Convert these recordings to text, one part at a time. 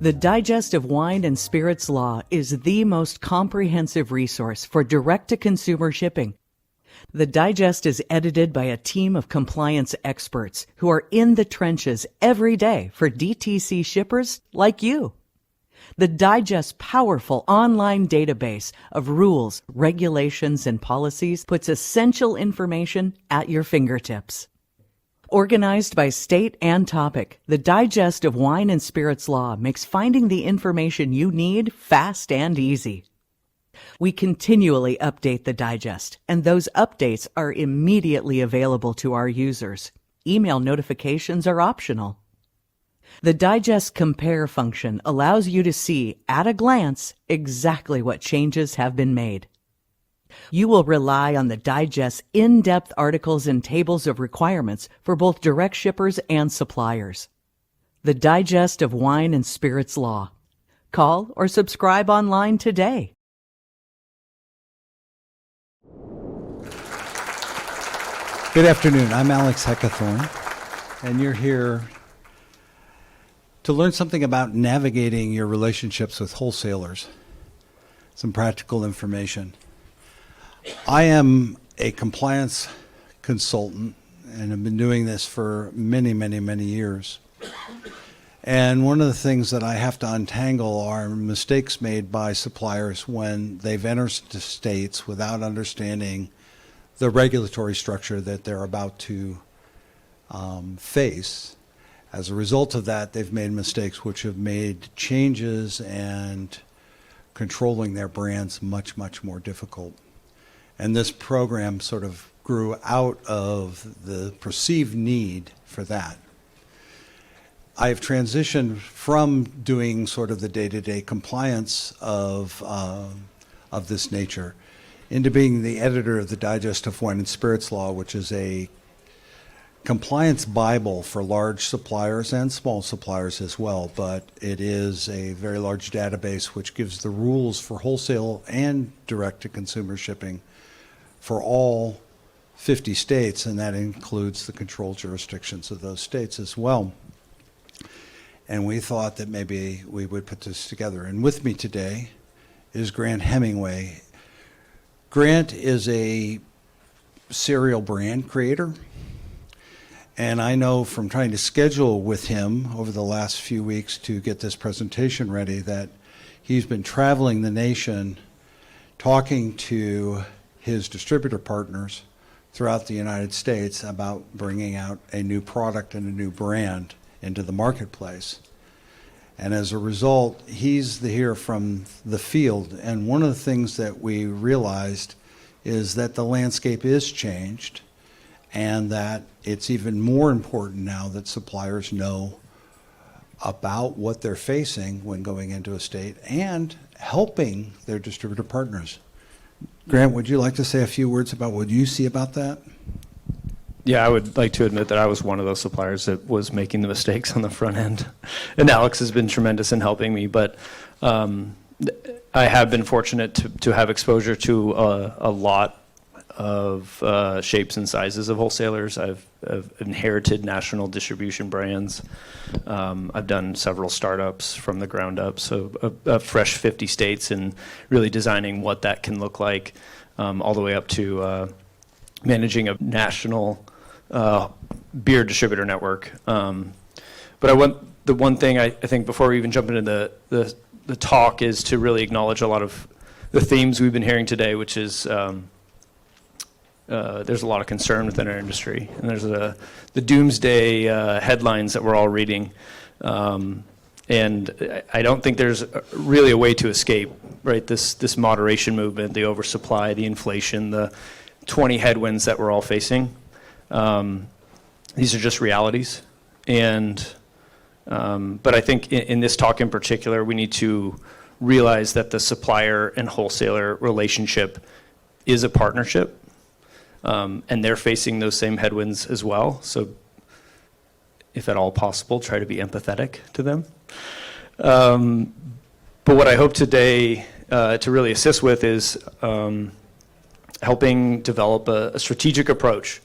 The Digest of Wine and Spirits Law is the most comprehensive resource for direct-to-consumer shipping. The Digest is edited by a team of compliance experts who are in the trenches every day for DTC shippers like you. The Digest's powerful online database of rules, regulations, and policies puts essential information at your fingertips. Organized by state and topic, the Digest of Wine and Spirits Law makes finding the information you need fast and easy. We continually update the Digest, and those updates are immediately available to our users. Email notifications are optional. The Digest Compare function allows you to see, at a glance, exactly what changes have been made. You will rely on the Digest's in-depth articles and tables of requirements for both direct shippers and suppliers. The Digest of Wine and Spirits Law. Call or subscribe online today. Good afternoon. I'm Alex Heckathorn, and you're here to learn something about navigating your relationships with wholesalers. Some practical information. I am a compliance consultant and have been doing this for many, many, many years. And one of the things that I have to untangle are mistakes made by suppliers when they've entered states without understanding the regulatory structure that they're about to face. As a result of that, they've made mistakes which have made changes and controlling their brands much, much more difficult. And this program sort of grew out of the perceived need for that. I've transitioned from doing sort of the day-to-day compliance of this nature into being the editor of the Digest of Wine and Spirits Law, which is a compliance Bible for large suppliers and small suppliers as well, but it is a very large database which gives the rules for wholesale and direct-to-consumer shipping for all 50 states, and that includes the control jurisdictions of those states as well. And we thought that maybe we would put this together. And with me today is Grant Hemingway. Grant is a serial brand creator, and I know from trying to schedule with him over the last few weeks to get this presentation ready that he's been traveling the nation talking to his distributor partners throughout the United States about bringing out a new product and a new brand into the marketplace. And as a result, he's here from the field. And one of the things that we realized is that the landscape is changed and that it's even more important now that suppliers know about what they're facing when going into a state and helping their distributor partners. Grant, would you like to say a few words about what you see about that? Yeah, I would like to admit that I was one of those suppliers that was making the mistakes on the front end. And Alex has been tremendous in helping me, but I have been fortunate to have exposure to a lot of shapes and sizes of wholesalers. I've inherited national distribution brands. I've done several startups from the ground up, so a fresh 50 states and really designing what that can look like, all the way up to managing a national beer distributor network. But the one thing I think before we even jump into the talk is to really acknowledge a lot of the themes we've been hearing today, which is there's a lot of concern within our industry, and there's the doomsday headlines that we're all reading, and I don't think there's really a way to escape, right? This moderation movement, the oversupply, the inflation, the 20 headwinds that we're all facing. These are just realities, and but I think in this talk in particular, we need to realize that the supplier and wholesaler relationship is a partnership. And they're facing those same headwinds as well. So if at all possible, try to be empathetic to them. But what I hope today to really assist with is helping develop a strategic approach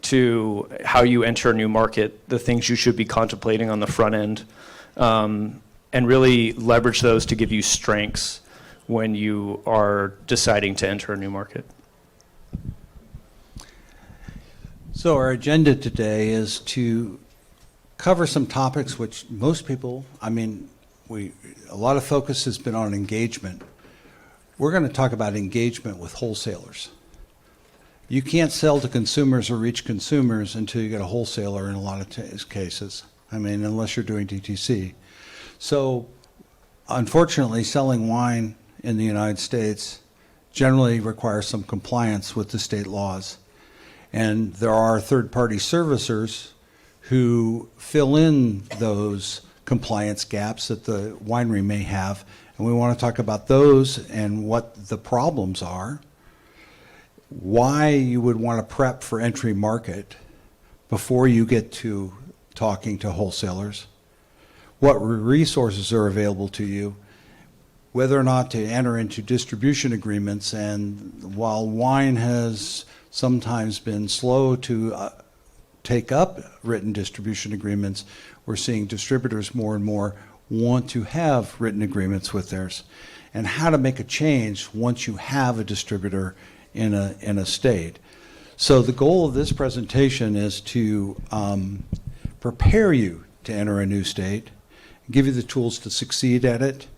to how you enter a new market, the things you should be contemplating on the front end, and really leverage those to give you strengths when you are deciding to enter a new market. So our agenda today is to cover some topics which most people, a lot of focus has been on engagement. We're going to talk about engagement with wholesalers. You can't sell to consumers or reach consumers until you get a wholesaler in a lot of cases. Unless you're doing DTC. So, unfortunately, selling wine in the United States generally requires some compliance with the state laws. And there are third-party servicers who fill in those compliance gaps that the winery may have. And we want to talk about those and what the problems are, why you would want to prep for entry market before you get to talking to wholesalers, what resources are available to you, whether or not to enter into distribution agreements. And while wine has sometimes been slow to take up written distribution agreements, we're seeing distributors more and more want to have written agreements with theirs, and how to make a change once you have a distributor in a state. So the goal of this presentation is to prepare you to enter a new state, give you the tools to succeed at it,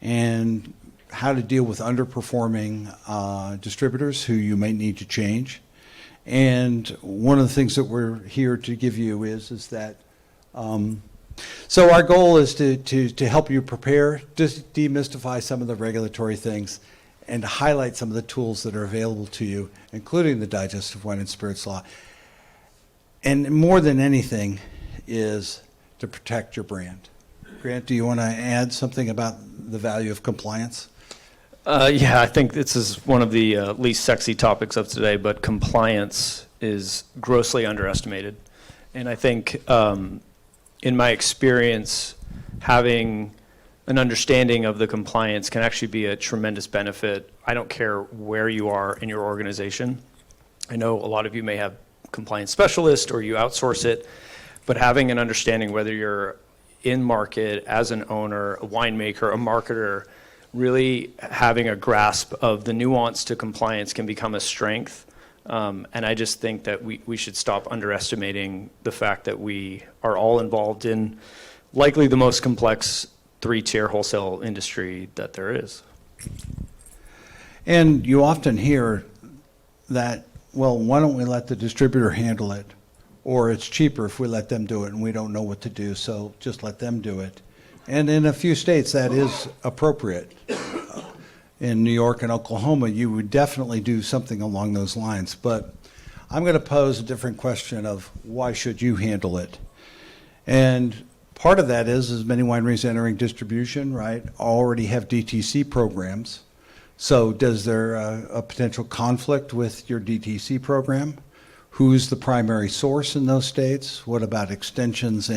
and how to deal with underperforming distributors who you may need to change. And one of the things that we're here to give you is that, so our goal is to help you prepare, just demystify some of the regulatory things, and to highlight some of the tools that are available to you, including the Digestive Wine and Spirits Law. And more than anything is to protect your brand. Grant, do you want to add something about the value of compliance? Yeah, I think this is one of the least sexy topics of today, but compliance is grossly underestimated. And I think in my experience, having an understanding of the compliance can actually be a tremendous benefit. I don't care where you are in your organization. I know a lot of you may have compliance specialists or you outsource it, but having an understanding whether you're in market as an owner, a winemaker, a marketer, really having a grasp of the nuance to compliance can become a strength. And I just think that we should stop underestimating the fact that we are all involved in likely the most complex three-tier wholesale industry that there is. And you often hear that, well, why don't we let the distributor handle it? Or it's cheaper if we let them do it and we don't know what to do, so just let them do it. And in a few states that is appropriate. In New York and Oklahoma, you would definitely do something along those lines. But I'm going to pose a different question of why should you handle it? And part of that is many wineries entering distribution, right, already have DTC programs. So does there a potential conflict with your DTC program? Who's the primary source in those states? What about extensions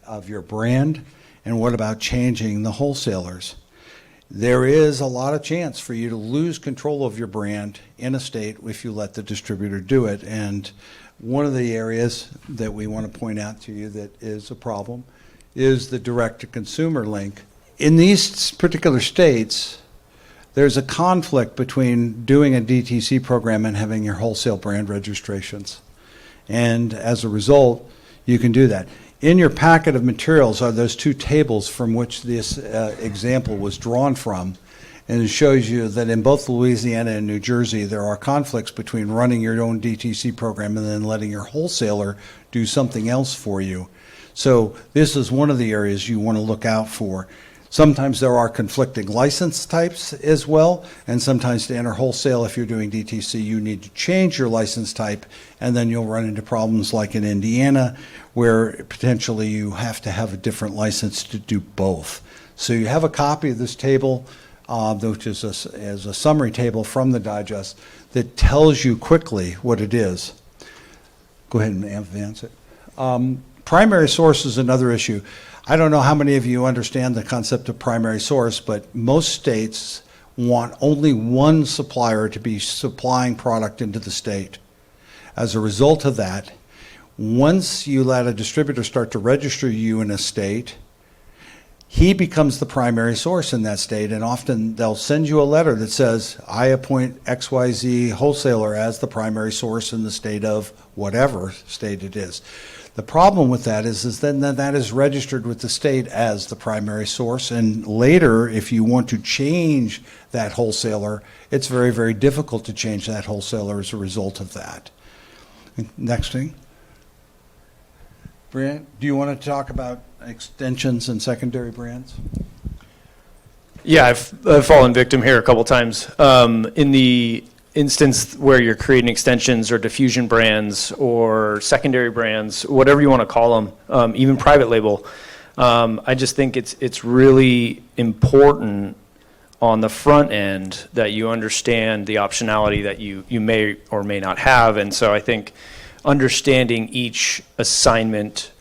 of your brand? And what about changing the wholesalers? There is a lot of chance for you to lose control of your brand in a state if you let the distributor do it. And one of the areas that we want to point out to you that is a problem is the direct-to-consumer link. In these particular states, there's a conflict between doing a DTC program and having your wholesale brand registrations. And as a result, you can do that. In your packet of materials are those two tables from which this example was drawn from. And it shows you that in both Louisiana and New Jersey, there are conflicts between running your own DTC program and then letting your wholesaler do something else for you. So this is one of the areas you want to look out for. Sometimes there are conflicting license types as well, and sometimes to enter wholesale, if you're doing DTC, you need to change your license type, and then you'll run into problems like in Indiana, where potentially you have to have a different license to do both. So you have a copy of this table, which is a summary table from the digest that tells you quickly what it is. Go ahead and advance it. Primary source is another issue. I don't know how many of you understand the concept of primary source, but most states want only one supplier to be supplying product into the state. As a result of that, once you let a distributor start to register you in a state, he becomes the primary source in that state, and often they'll send you a letter that says, I appoint XYZ wholesaler as the primary source in the state of whatever state it is. The problem with that is then that is registered with the state as the primary source, and later, if you want to change that wholesaler, it's very, very difficult to change that wholesaler as a result of that. Next thing. Brian, do you want to talk about extensions and secondary brands? Yeah, I've fallen victim here a couple times. In the instance where you're creating extensions or diffusion brands or secondary brands, whatever you want to call them, even private label, I just think it's really important on the front end that you understand the optionality that you may or may not have. And so I think understanding each assignment,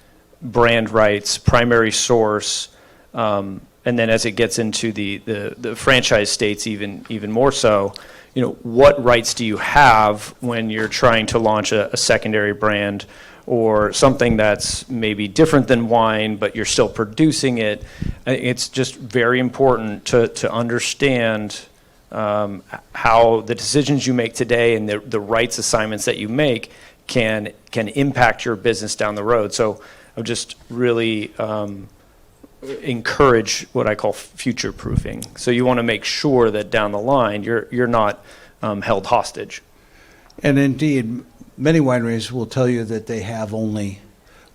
brand rights, primary source, and then as it gets into the franchise states even more so, what rights do you have when you're trying to launch a secondary brand or something that's maybe different than wine, but you're still producing it? It's just very important to understand how the decisions you make today and the rights assignments that you make can impact your business down the road. So I would just really encourage what I call future proofing. So you want to make sure that down the line you're not held hostage. And indeed, many wineries will tell you that they have only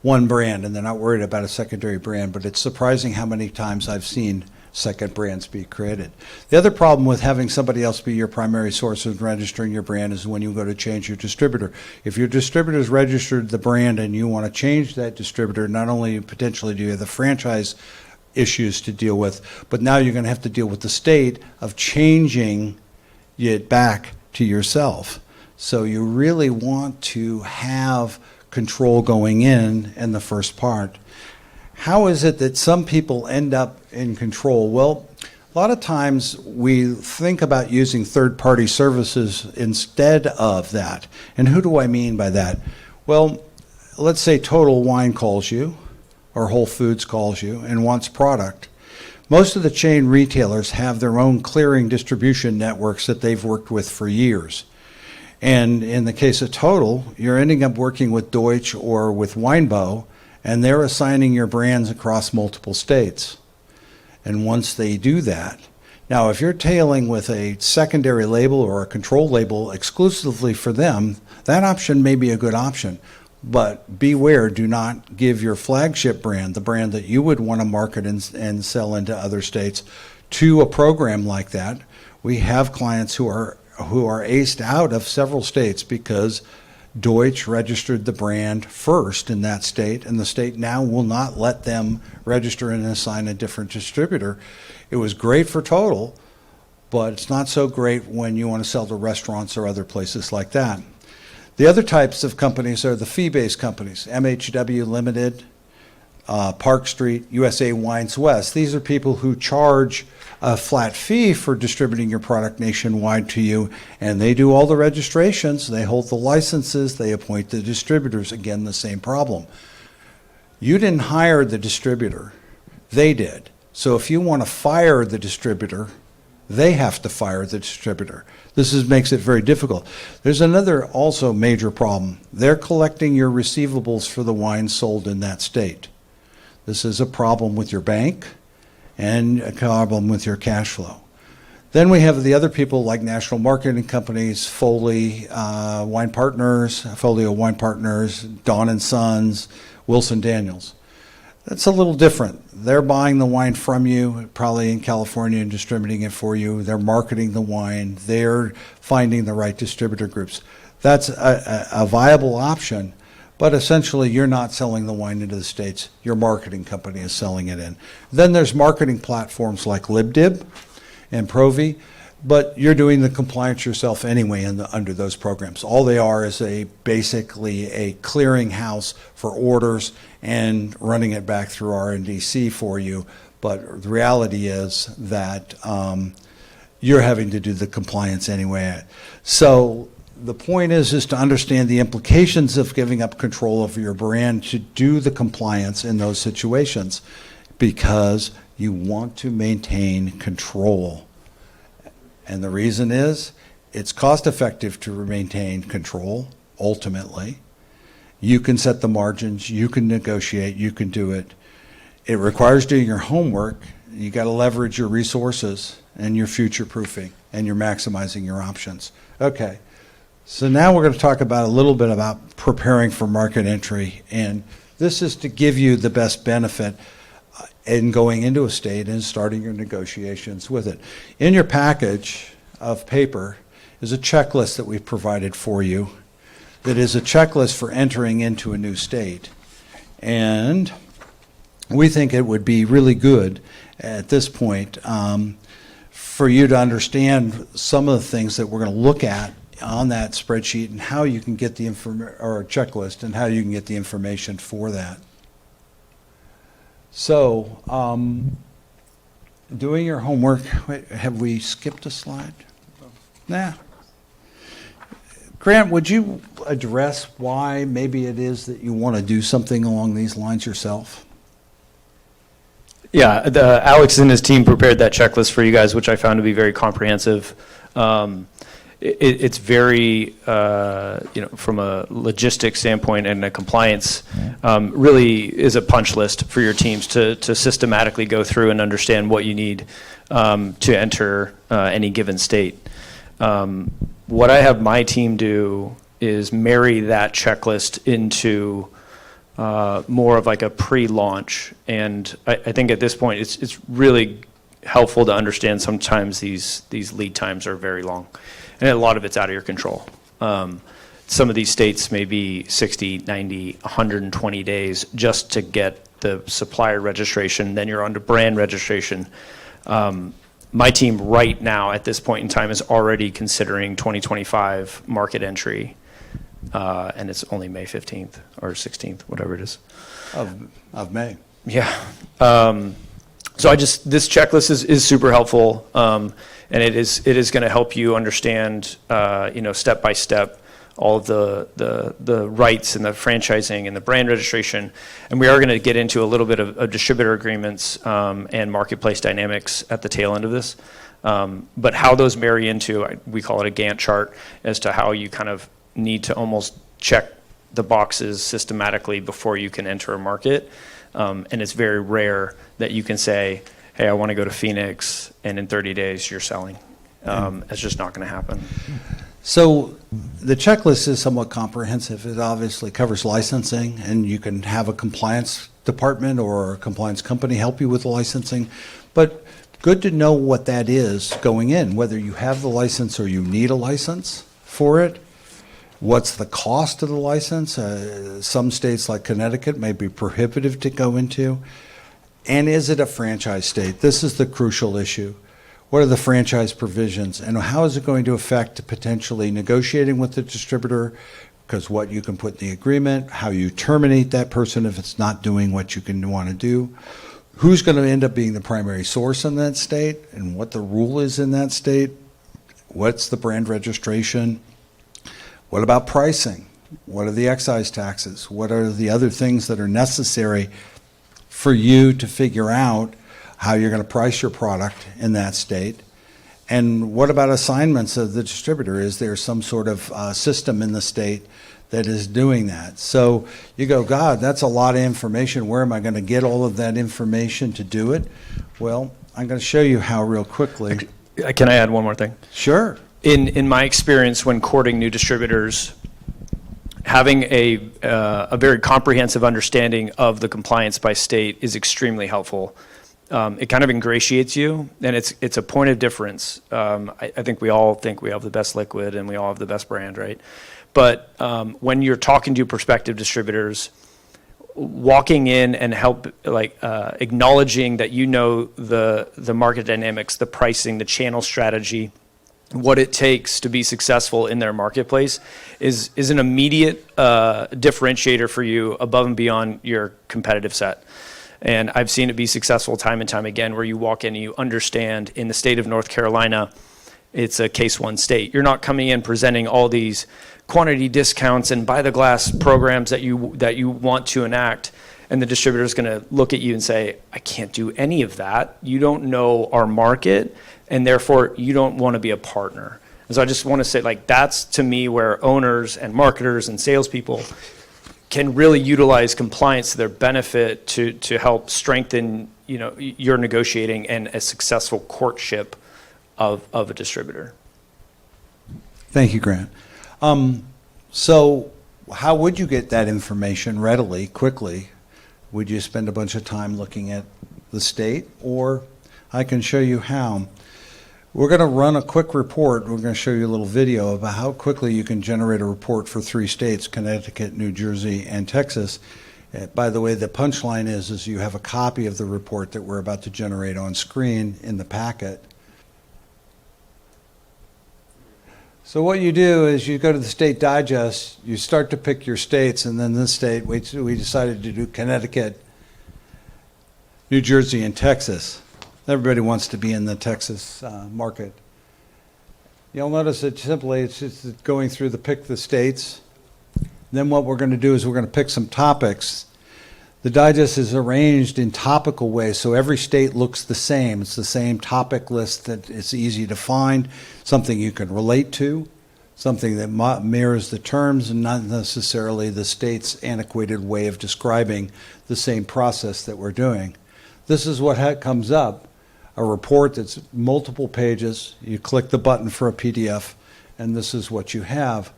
one brand and they're not worried about a secondary brand, but it's surprising how many times I've seen second brands be created. The other problem with having somebody else be your primary source of registering your brand is when you go to change your distributor. If your distributor's registered the brand and you want to change that distributor, not only potentially do you have the franchise issues to deal with, but now you're going to have to deal with the state of changing it back to yourself. So you really want to have control going in the first part. How is it that some people end up in control? Well, a lot of times we think about using third-party services instead of that. And who do I mean by that? Well, let's say Total Wine calls you, or Whole Foods calls you and wants product. Most of the chain retailers have their own clearing distribution networks that they've worked with for years. And in the case of Total, you're ending up working with Deutsch or with Winebow, and they're assigning your brands across multiple states. And once they do that, now if you're tailing with a secondary label or a control label exclusively for them, that option may be a good option. But beware, do not give your flagship brand, the brand that you would want to market and sell into other states, to a program like that. We have clients who are aced out of several states because Deutsch registered the brand first in that state, and the state now will not let them register and assign a different distributor. It was great for Total, but it's not so great when you want to sell to restaurants or other places like that. The other types of companies are the fee-based companies, MHW Limited, Park Street, USA Wines West. These are people who charge a flat fee for distributing your product nationwide to you, and they do all the registrations, they hold the licenses, they appoint the distributors. Again, the same problem. You didn't hire the distributor, they did. So if you want to fire the distributor, they have to fire the distributor. Makes it very difficult. There's another also major problem. They're collecting your receivables for the wine sold in that state. This is a problem with your bank and a problem with your cash flow. Then we have the other people like national marketing companies, Folio Wine Partners, Dawn & Sons, Wilson Daniels. That's a little different. They're buying the wine from you, probably in California, and distributing it for you. They're marketing the wine. They're finding the right distributor groups. That's a viable option, but essentially you're not selling the wine into the States. Your marketing company is selling it in. Then there's marketing platforms like LibDib and Provi, but you're doing the compliance yourself anyway under those programs. All they are is basically a clearinghouse for orders and running it back through R&DC for you. But the reality is that you're having to do the compliance anyway. So the point is to understand the implications of giving up control over your brand to do the compliance in those situations, because You want to maintain control. And the reason is, it's cost effective to maintain control, ultimately. You can set the margins, you can negotiate, you can do it. It requires doing your homework. You got to leverage your resources and your future proofing, and you're maximizing your options. Okay, so now we're going to talk about a little bit about preparing for market entry, and this is to give you the best benefit in going into a state and starting your negotiations with it. In your package of paper is a checklist that we've provided for you that is a checklist for entering into a new state. And we think it would be really good at this point for you to understand some of the things that we're going to look at on that spreadsheet and how you can get the or checklist and how you can get the information for that. So, doing your homework. Wait, have we skipped a slide? Nah. Grant, would you address why maybe it is that you want to do something along these lines yourself? Yeah, Alex and his team prepared that checklist for you guys, which I found to be very comprehensive. It's very, from a logistics standpoint and a compliance, really is a punch list for your teams to systematically go through and understand what you need to enter any given state. What I have my team do is marry that checklist into more of like a pre-launch, and I think at this point it's really helpful to understand sometimes these lead times are very long, and a lot of it's out of your control. Some of these states may be 60, 90, 120 days just to get the supplier registration, then you're on to brand registration. My team right now at this point in time is already considering 2025 market entry. And it's only May 15th or 16th, whatever it is. Of May. Yeah. So this checklist is super helpful, and it is going to help you understand, step by step, all of the rights and the franchising and the brand registration. And we are going to get into a little bit of distributor agreements and marketplace dynamics at the tail end of this. But how those marry into, we call it a Gantt chart, as to how you kind of need to almost check the boxes systematically before you can enter a market. And it's very rare that you can say, hey, I want to go to Phoenix, and in 30 days you're selling. It's just not going to happen. So the checklist is somewhat comprehensive. It obviously covers licensing, and you can have a compliance department or a compliance company help you with the licensing. But good to know what that is going in, whether you have the license or you need a license for it. What's the cost of the license? Some states like Connecticut may be prohibitive to go into. And is it a franchise state? This is the crucial issue. What are the franchise provisions, and how is it going to affect potentially negotiating with the distributor? Because what you can put in the agreement, how you terminate that person if it's not doing what you can want to do, who's going to end up being the primary source in that state, and what the rule is in that state, what's the brand registration, what about pricing, what are the excise taxes, what are the other things that are necessary for you to figure out how you're going to price your product in that state. And what about assignments of the distributor? Is there some sort of system in the state that is doing that? So you go, God, that's a lot of information. Where am I going to get all of that information to do it? Well, I'm going to show you how real quickly. Can I add one more thing? Sure. In my experience when courting new distributors, having a very comprehensive understanding of the compliance by state is extremely helpful. It kind of ingratiates you, and it's a point of difference. I think we all think we have the best liquid and we all have the best brand, right? But when you're talking to prospective distributors, walking in and acknowledging that you know the market dynamics, the pricing, the channel strategy, what it takes to be successful in their marketplace is an immediate differentiator for you above and beyond your competitive set. And I've seen it be successful time and time again, where you walk in and you understand in the state of North Carolina, it's a case one state. You're not coming in presenting all these quantity discounts and buy the glass programs that you want to enact. And the distributor is going to look at you and say, I can't do any of that. You don't know our market, and therefore you don't want to be a partner. And so I just want to say, like, that's to me where owners and marketers and salespeople can really utilize compliance to their benefit to help strengthen, your negotiating and a successful courtship of a distributor. Thank you, Grant. So how would you get that information readily, quickly? Would you spend a bunch of time looking at the state? Or I can show you how. We're going to run a quick report. We're going to show you a little video about how quickly you can generate a report for 3 states, Connecticut, New Jersey, and Texas. By the way, the punchline is you have a copy of the report that we're about to generate on screen in the packet. So what you do is you go to the State Digest, you start to pick your states, and then this state, we decided to do Connecticut, New Jersey, and Texas. Everybody wants to be in the Texas market. You'll notice that simply it's just going through pick the states. Then what we're going to do is we're going to pick some topics. The digest is arranged in topical ways, so every state looks the same. It's the same topic list that it's easy to find, something you can relate to, something that mirrors the terms and not necessarily the state's antiquated way of describing the same process that we're doing. This is what comes up, a report that's multiple pages. You click the button for a PDF, and this is what you have.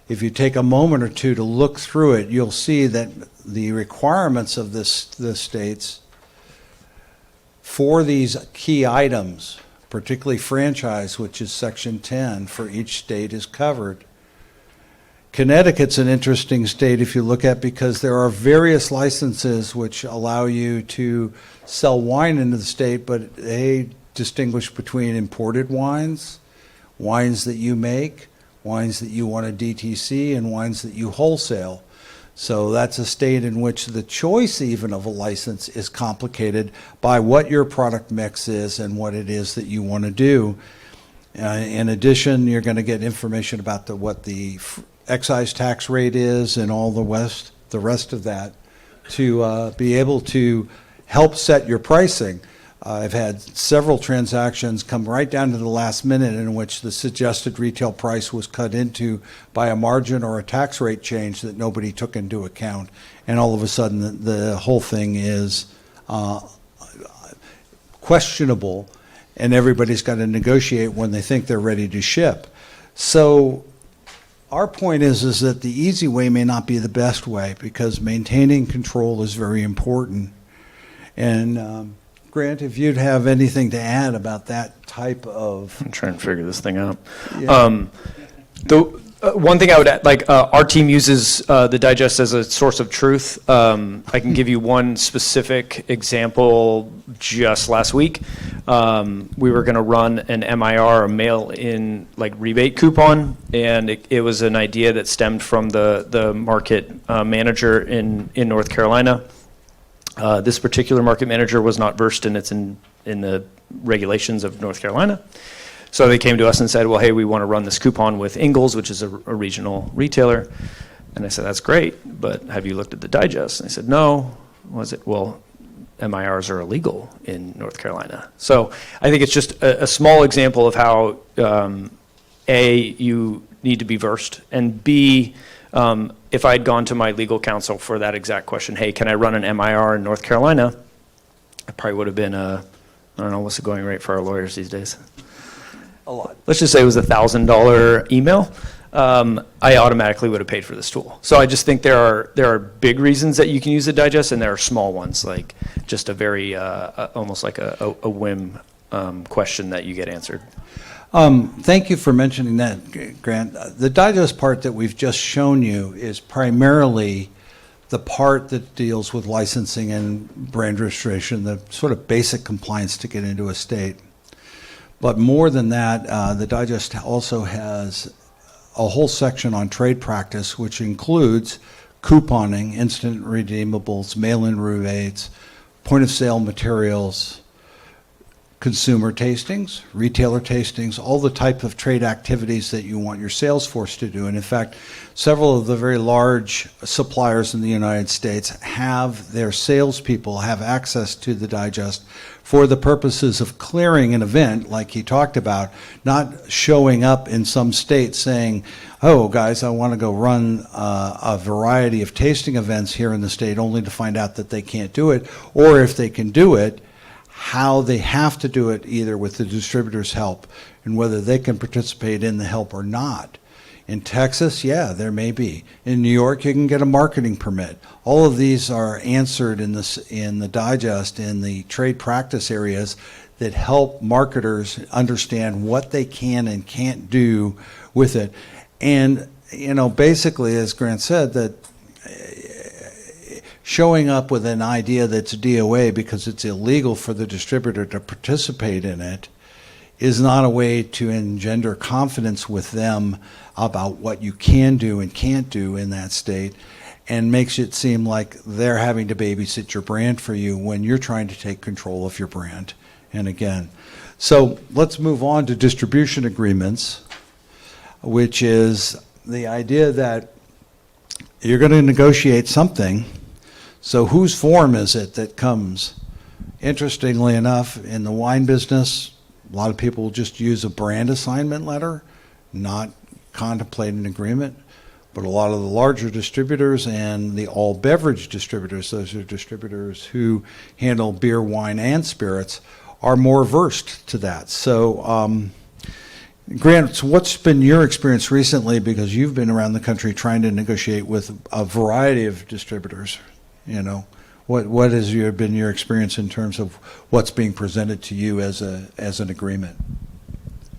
If you take a moment or two to look through it, you'll see that the requirements of the states for these key items, particularly franchise, which is Section 10 for each state, is covered. Connecticut's an interesting state if you look at, because there are various licenses which allow you to sell wine into the state, but they distinguish between imported wines, wines that you make, wines that you want to DTC, and wines that you wholesale. So that's a state in which the choice even of a license is complicated by what your product mix is and what it is that you want to do. In addition, you're going to get information about what the excise tax rate is and all the rest of that to be able to help set your pricing. I've had several transactions come right down to the last minute in which the suggested retail price was cut into by a margin or a tax rate change that nobody took into account. And all of a sudden, the whole thing is questionable, and everybody's got to negotiate when they think they're ready to ship. So our point is that the easy way may not be the best way, because maintaining control is very important. And Grant, if you'd have anything to add about that type of... I'm trying to figure this thing out. Yeah. One thing I would add, our team uses the digest as a source of truth. I can give you one specific example. Just last week, we were going to run an MIR, a mail-in rebate coupon, and it was an idea that stemmed from the market manager in North Carolina. This particular market manager was not versed in the regulations of North Carolina. So they came to us and said, well, hey, we want to run this coupon with Ingalls, which is a regional retailer. And I said, that's great, but have you looked at the digest? And they said, no. Was it? Well, MIRs are illegal in North Carolina. So I think it's just a small example of how, A, you need to be versed, and B, if I had gone to my legal counsel for that exact question, hey, can I run an MIR in North Carolina? I probably would have been, I don't know, what's the going rate for our lawyers these days? A lot. Let's just say it was $1,000 email. I automatically would have paid for this tool. So I just think there are big reasons that you can use the digest, and there are small ones, like just a very, almost like a whim question that you get answered. Thank you for mentioning that, Grant. The digest part that we've just shown you is primarily the part that deals with licensing and brand registration, the sort of basic compliance to get into a state. But more than that, the digest also has a whole section on trade practice, which includes couponing, instant redeemables, mail-in rebates, point-of-sale materials, consumer tastings, retailer tastings, all the type of trade activities that you want your sales force to do. And in fact, several of the very large suppliers in the United States have their salespeople have access to the digest for the purposes of clearing an event like he talked about, not showing up in some state saying, oh, guys, I want to go run a variety of tasting events here in the state, only to find out that they can't do it, or if they can do it, how they have to do it, either with the distributor's help and whether they can participate in the help or not. In Texas, yeah, there may be. In New York, you can get a marketing permit. All of these are answered in the digest, in the trade practice areas that help marketers understand what they can and can't do with it. And, basically, as Grant said, that showing up with an idea that's DOA because it's illegal for the distributor to participate in it is not a way to engender confidence with them about what you can do and can't do in that state, and makes it seem like they're having to babysit your brand for you when you're trying to take control of your brand. And again, so let's move on to distribution agreements, which is the idea that you're going to negotiate something. So whose form is it that comes? Interestingly enough, in the wine business, a lot of people will just use a brand assignment letter, not contemplate an agreement. But a lot of the larger distributors and the all beverage distributors, those are distributors who handle beer, wine, and spirits, are more versed to that. So, Grant, so what's been your experience recently, because you've been around the country trying to negotiate with a variety of distributors? What has been your experience in terms of what's being presented to you as an agreement?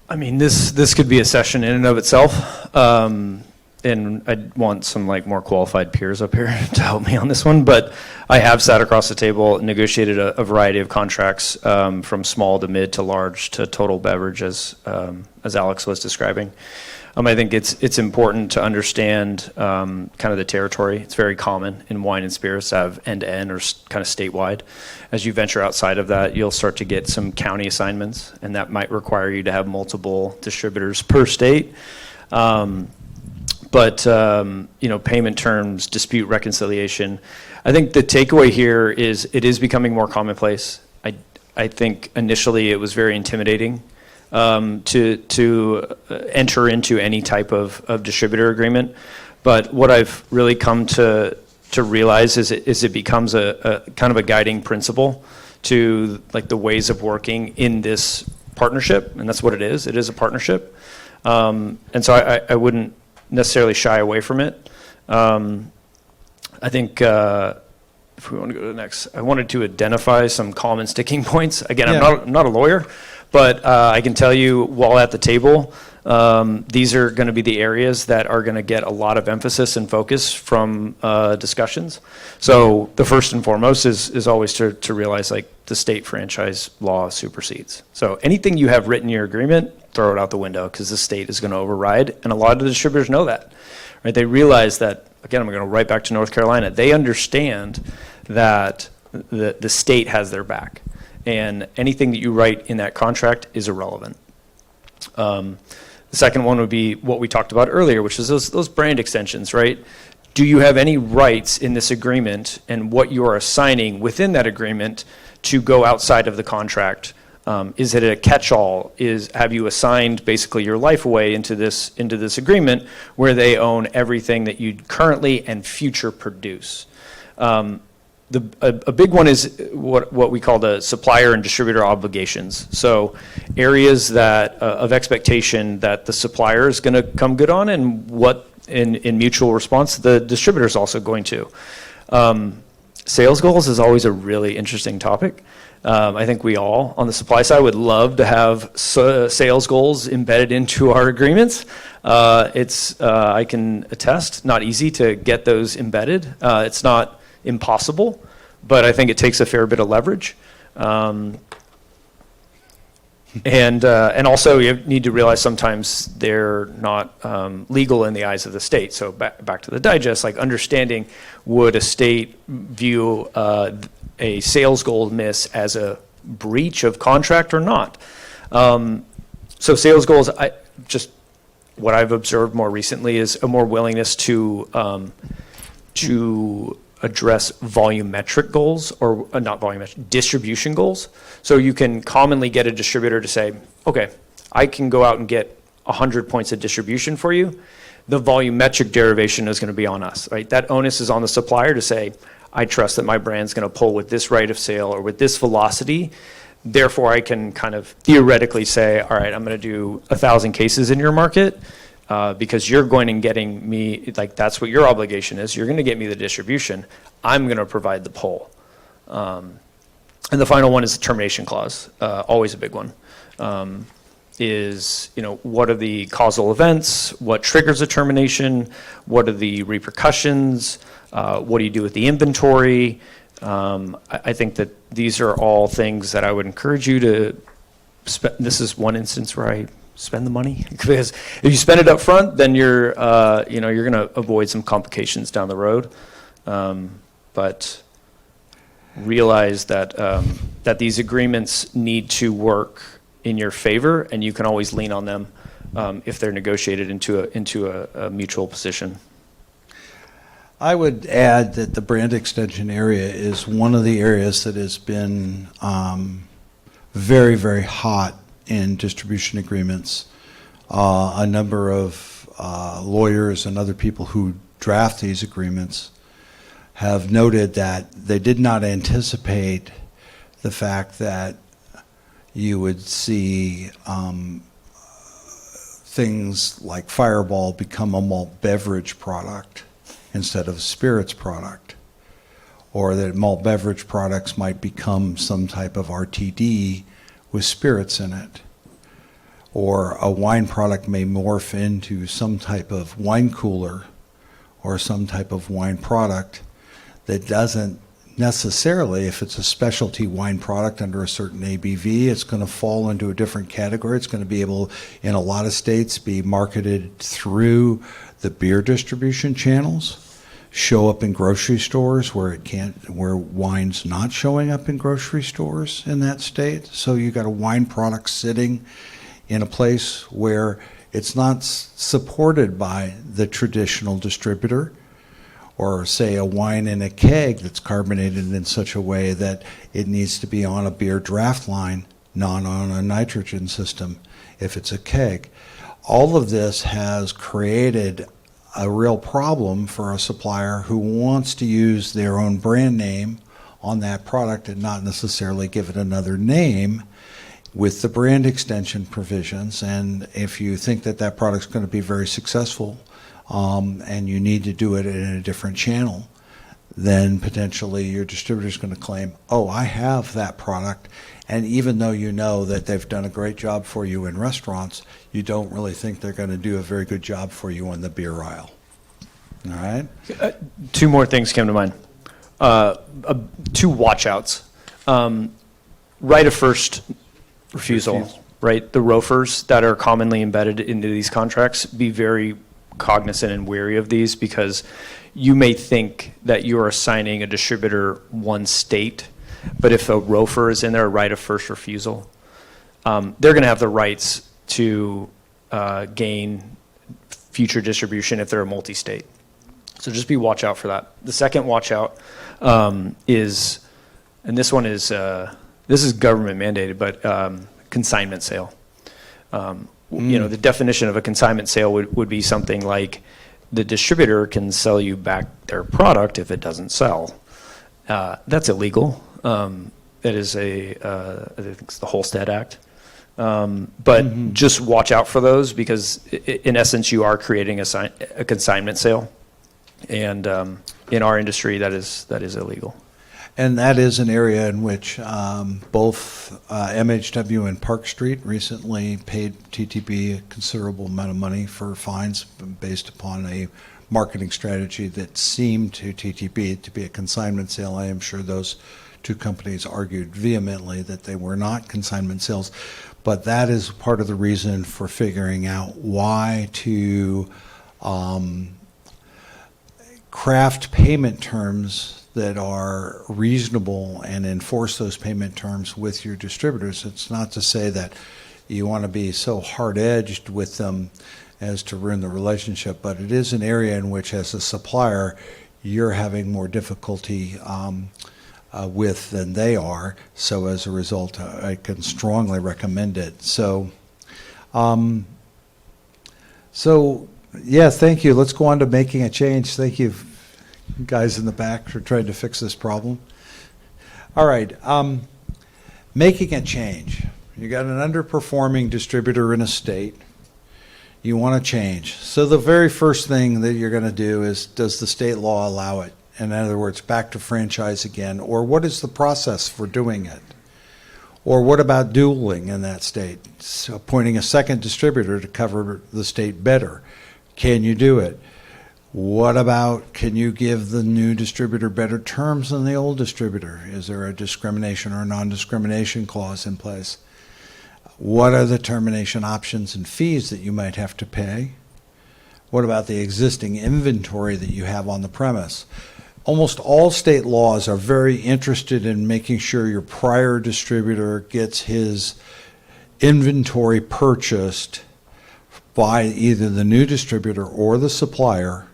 I mean, this could be a session in and of itself, and I'd want some more qualified peers up here to help me on this one. But I have sat across the table and negotiated a variety of contracts, from small to mid to large to total beverage, as Alex was describing. I think it's important to understand kind of the territory. It's very common in wine and spirits to have end-to-end or kind of statewide. As you venture outside of that, you'll start to get some county assignments, and that might require you to have multiple distributors per state. But payment terms, dispute reconciliation. I think the takeaway here is it is becoming more commonplace. I think initially it was very intimidating to enter into any type of distributor agreement. But what I've really come to realize is it becomes a kind of a guiding principle to the ways of working in this partnership, and that's what it is. It is a partnership, and so I wouldn't necessarily shy away from it. I think if we want to go to the next, I wanted to identify some common sticking points. Again, yeah. I'm not a lawyer, but I can tell you while at the table, these are going to be the areas that are going to get a lot of emphasis and focus from discussions. So the first and foremost is always to realize the state franchise law supersedes. So anything you have written in your agreement, throw it out the window, because the state is going to override, and a lot of the distributors know that. Right? They realize that, again, I'm going to go right back to North Carolina. They understand that the state has their back, and anything that you write in that contract is irrelevant. The second one would be what we talked about earlier, which is those brand extensions, right? Do you have any rights in this agreement, and what you are assigning within that agreement to go outside of the contract? Is it a catch-all? Have you assigned basically your life away into this agreement where they own everything that you currently and future produce? A big one is what we call the supplier and distributor obligations. So areas that of expectation that the supplier is going to come good on, and what in mutual response the distributor is also going to. Sales goals is always a really interesting topic. I think we all on the supply side would love to have sales goals embedded into our agreements. It's I can attest, not easy to get those embedded. It's not impossible, but I think it takes a fair bit of leverage. And also you need to realize sometimes they're not legal in the eyes of the state. So back to the digest, understanding, would a state view a sales goal miss as a breach of contract or not. So sales goals, what I've observed more recently is a more willingness to address volumetric goals, or not volumetric, distribution goals. So you can commonly get a distributor to say, okay, I can go out and get 100 points of distribution for you. The volumetric derivation is going to be on us, right? That onus is on the supplier to say, I trust that my brand's going to pull with this rate of sale or with this velocity. Therefore, I can kind of theoretically say, all right, I'm going to do 1,000 cases in your market because you're going and getting me, like that's what your obligation is. You're going to get me the distribution. I'm going to provide the pull. And the final one is the termination clause, always a big one. Is, what are the causal events? What triggers a termination? What are the repercussions? What do you do with the inventory? I think that these are all things that I would encourage you to spend. This is one instance where I spend the money, because if you spend it up front, then you're going to avoid some complications down the road. But realize that that these agreements need to work in your favor, and you can always lean on them if they're negotiated into a mutual position. I would add that the brand extension area is one of the areas that has been very, very hot in distribution agreements. A number of lawyers and other people who draft these agreements have noted that they did not anticipate the fact that you would see things like Fireball become a malt beverage product instead of a spirits product, or that malt beverage products might become some type of RTD with spirits in it, or a wine product may morph into some type of wine cooler or some type of wine product that doesn't necessarily, if it's a specialty wine product under a certain ABV, it's going to fall into a different category. It's going to be able, in a lot of states, be marketed through the beer distribution channels, show up in grocery stores where wine's not showing up in grocery stores in that state. So you got a wine product sitting in a place where it's not supported by the traditional distributor, or say a wine in a keg that's carbonated in such a way that it needs to be on a beer draft line, not on a nitrogen system if it's a keg. All of this has created a real problem for a supplier who wants to use their own brand name on that product and not necessarily give it another name with the brand extension provisions. And if you think that that product's going to be very successful, and you need to do it in a different channel, then potentially your distributor's going to claim, oh, I have that product. And even though you know that they've done a great job for you in restaurants, you don't really think they're going to do a very good job for you on the beer aisle. All right? Two more things came to mind. Two watch-outs. Right of first refusal, right? The ROFRs that are commonly embedded into these contracts, be very cognizant and wary of these, because you may think that you are assigning a distributor one state, but if a ROFR is in there, a right of first refusal, they're going to have the rights to gain future distribution if they're a multi-state. So just watch out for that. The second watch out is, and this one is, this is government mandated, but consignment sale. The definition of a consignment sale would be something like the distributor can sell you back their product if it doesn't sell. That's illegal. It is I think it's the Wholesale Act. But just watch out for those, because in essence you are creating a consignment sale, and in our industry that is illegal. And that is an area in which both MHW and Park Street recently paid TTB a considerable amount of money for fines based upon a marketing strategy that seemed to TTB to be a consignment sale. I am sure those two companies argued vehemently that they were not consignment sales, but that is part of the reason for figuring out why to craft payment terms that are reasonable and enforce those payment terms with your distributors. It's not to say that you want to be so hard-edged with them as to ruin the relationship, but it is an area in which, as a supplier, you're having more difficulty with than they are. So as a result, I can strongly recommend it. So yeah, thank you. Let's go on to making a change. Thank you, guys in the back, for trying to fix this problem. All right, making a change. You got an underperforming distributor in a state. You want to change. So the very first thing that you're going to do is, does the state law allow it? In other words, back to franchise again, or what is the process for doing it? Or what about dueling in that state? So appointing a second distributor to cover the state better. Can you do it? What about, can you give the new distributor better terms than the old distributor? Is there a discrimination or non-discrimination clause in place? What are the termination options and fees that you might have to pay? What about the existing inventory that you have on the premise? Almost all state laws are very interested in making sure your prior distributor gets his inventory purchased by either the new distributor or the supplier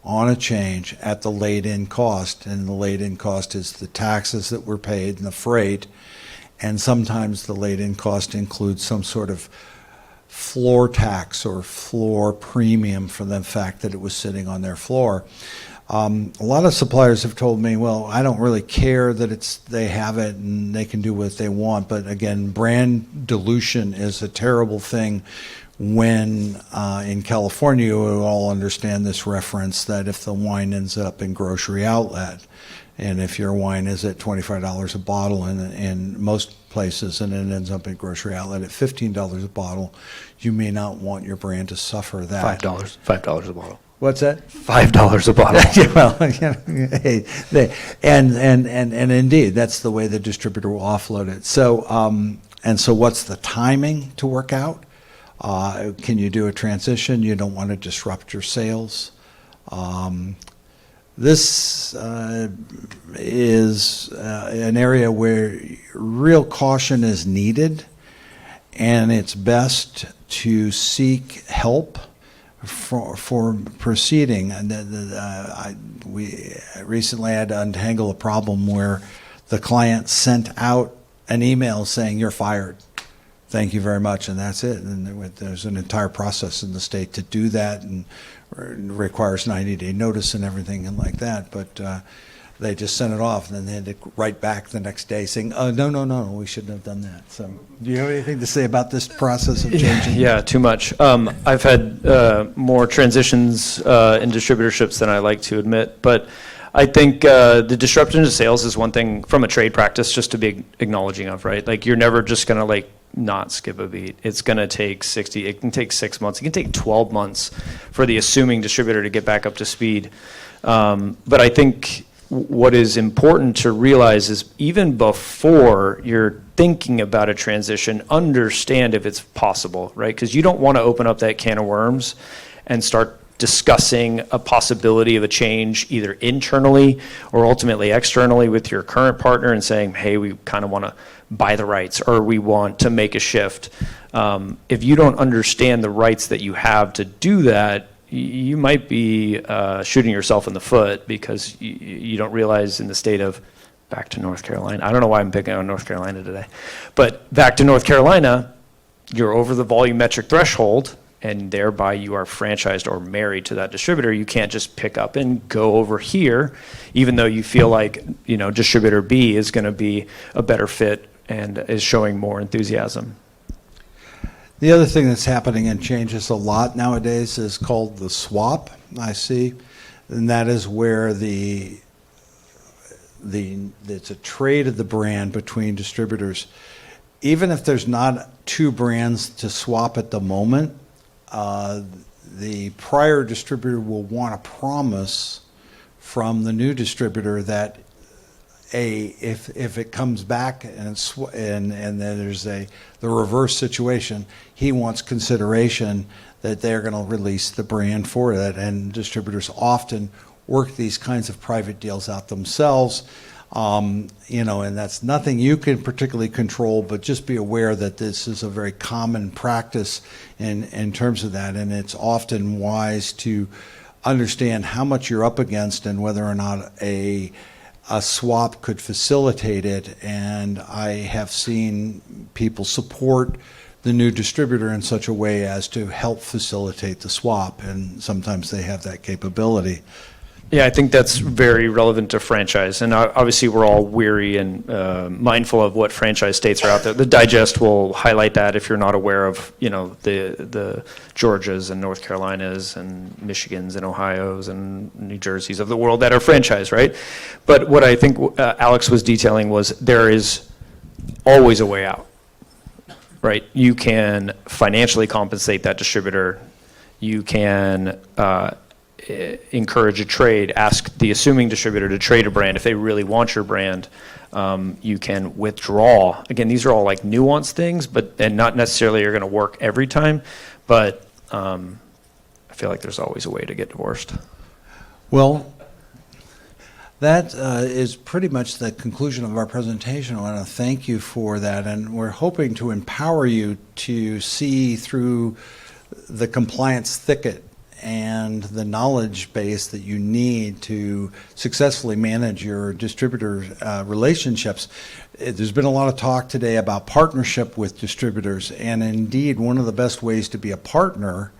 on a change at the laid-in cost. And the laid-in cost is the taxes that were paid and the freight. And sometimes the laid-in cost includes some sort of floor tax or floor premium for the fact that it was sitting on their floor. A lot of suppliers have told me, well, I don't really care that they have it and they can do what they want. But again, brand dilution is a terrible thing when in California, you all understand this reference that if the wine ends up in grocery outlet, and if your wine is at $25 a bottle in most places and it ends up in grocery outlet at $15 a bottle, you may not want your brand to suffer that. $5 a bottle. What's that? $5 a bottle. Yeah, well, hey, and indeed, that's the way the distributor will offload it. So, and so what's the timing to work out? Can you do a transition? You don't want to disrupt your sales. This is an area where real caution is needed, and it's best to seek help for proceeding. And we recently had to untangle a problem where the client sent out an email saying, "You're fired. Thank you very much," and that's it. And there's an entire process in the state to do that, and requires 90-day notice and everything and like that. But they just sent it off, and then they had to write back the next day saying, "Oh, no, we shouldn't have done that." So, do you have anything to say about this process of changing? Yeah, too much. I've had more transitions in distributorships than I like to admit, but I think the disruption to sales is one thing from a trade practice just to be acknowledging of, right? Like, you're never just going to not skip a beat. It's going to take it can take 6 months. It can take 12 months for the assuming distributor to get back up to speed. But I think what is important to realize is even before you're thinking about a transition, understand if it's possible, right? Because you don't want to open up that can of worms and start discussing a possibility of a change either internally or ultimately externally with your current partner and saying, hey, we kind of want to buy the rights or we want to make a shift. If you don't understand the rights that you have to do that, you might be shooting yourself in the foot because you don't realize in the state of, back to North Carolina, I don't know why I'm picking on North Carolina today, but back to North Carolina, you're over the volumetric threshold and thereby you are franchised or married to that distributor. You can't just pick up and go over here, even though you feel like, distributor B is going to be a better fit and is showing more enthusiasm. The other thing that's happening and changes a lot nowadays is called the swap, I see. And that is where it's a trade of the brand between distributors. Even if there's not two brands to swap at the moment, the prior distributor will want a promise from the new distributor that if it comes back and then there's the reverse situation, he wants consideration that they're going to release the brand for that. And distributors often work these kinds of private deals out themselves. And that's nothing you can particularly control, but just be aware that this is a very common practice in terms of that, and it's often wise to understand how much you're up against and whether or not a swap could facilitate it. And I have seen people support the new distributor in such a way as to help facilitate the swap, and sometimes they have that capability. Yeah, I think that's very relevant to franchise, and obviously we're all weary and mindful of what franchise states are out there. The digest will highlight that if you're not aware of, the Georgias and North Carolinas and Michigans and Ohios and New Jerseys of the world that are franchise, right? But what I think Alex was detailing was there is always a way out, right? You can financially compensate that distributor. You can encourage a trade, ask the assuming distributor to trade a brand if they really want your brand. You can withdraw. Again, these are all like nuanced things, and not necessarily are going to work every time, but I feel like there's always a way to get divorced. Well, that is pretty much the conclusion of our presentation. I want to thank you for that, and we're hoping to empower you to see through the compliance thicket and the knowledge base that you need to successfully manage your distributor relationships. There's been a lot of talk today about partnership with distributors, and indeed one of the best ways to be a partner,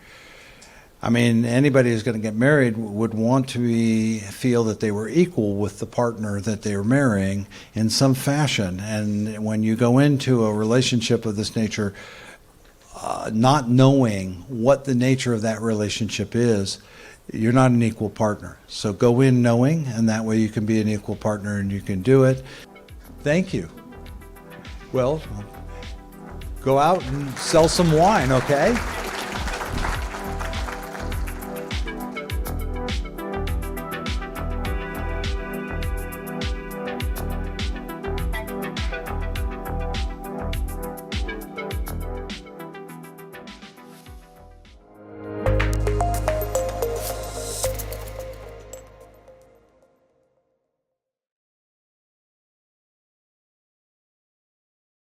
anybody who's going to get married would want to feel that they were equal with the partner that they are marrying in some fashion. And when you go into a relationship of this nature, not knowing what the nature of that relationship is, you're not an equal partner. So go in knowing, and that way you can be an equal partner and you can do it. Thank you. Well, go out and sell some wine, okay?